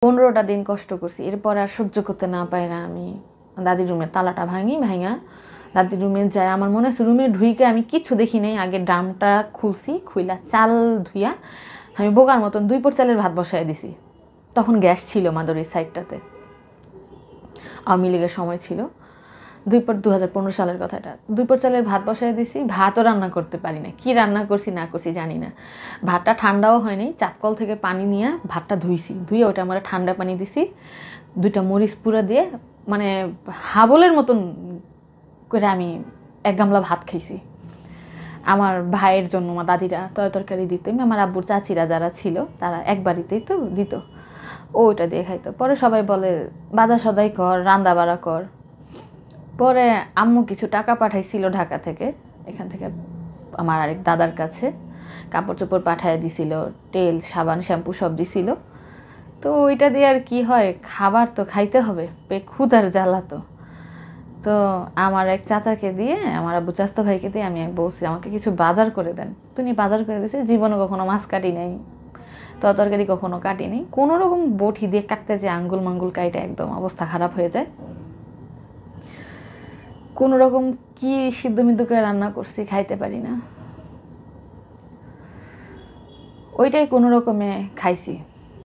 15টা দিন কষ্ট করছি। এরপর আর সহ্য করতে না পারি না আমি দাদির রুমের তালাটা ভাঙা দাদির রুমে যাই। আমার মনে হচ্ছে রুমে ঢুইকে আমি কিচ্ছু দেখি নাই, আগে ড্রামটা খুলছি, খুইলা চাল ধুইয়া আমি বোকার মতন 2 পট চালের ভাত বসায় দিছি। তখন গ্যাস ছিল মাদুরির সাইডটাতে, আওয়ামী লীগের সময় ছিল, 2015 সালের কথা এটা। 2 পট চালের ভাত বসায় দিছি, ভাতও রান্না করতে পারি না, কি রান্না করছি না করছি জানি না। ভাতটা ঠান্ডাও হয়নি, চাপকল থেকে পানি নিয়ে ভাতটা ধুইছি, ধুয়ে ওটা আমার ঠান্ডা পানি দিছি, 2টা মরিচ পুরা দিয়ে মানে হাবলের মতন করে আমি 1 গামলা ভাত খাইছি। আমার ভাইয়ের জন্য আমার দাদিরা তরকারি দিত, আমার আব্বুর চাচিরা যারা ছিল তারা এক বাড়িতেই তো দিত, ওইটা দিয়ে খাইতো। পরে সবাই বলে বাজার সদাই কর, রান্না বাড়া কর। পরে আম্মু কিছু টাকা পাঠাইছিল ঢাকা থেকে, এখান থেকে আমার আরেক দাদার কাছে কাপড় চোপড় পাঠায় দিছিল, তেল সাবান শ্যাম্পু সব দিছিল। তো ওইটা দিয়ে আর কি হয়, খাবার তো খাইতে হবে, ক্ষুধার জ্বালা। তো আমার এক চাচাকে দিয়ে, আমার আব্বু চাস্তো ভাইকে দিয়ে আমি বলছি আমাকে কিছু বাজার করে দেন। তিনি বাজার করে দিয়েছে। জীবনে কখনো মাছ কাটি নেই, তরকারি কখনো কাটি নেই, কোনো রকম বটি দিয়ে কাটতে যে আঙ্গুল মাঙ্গুল কাইটা একদম অবস্থা খারাপ হয়ে যায়। কোনো রকম কি সিদ্ধ মিদ্ধ করে রান্না করছি খাইতে পারি না, ওইটাই কোনো রকমে খাইছি।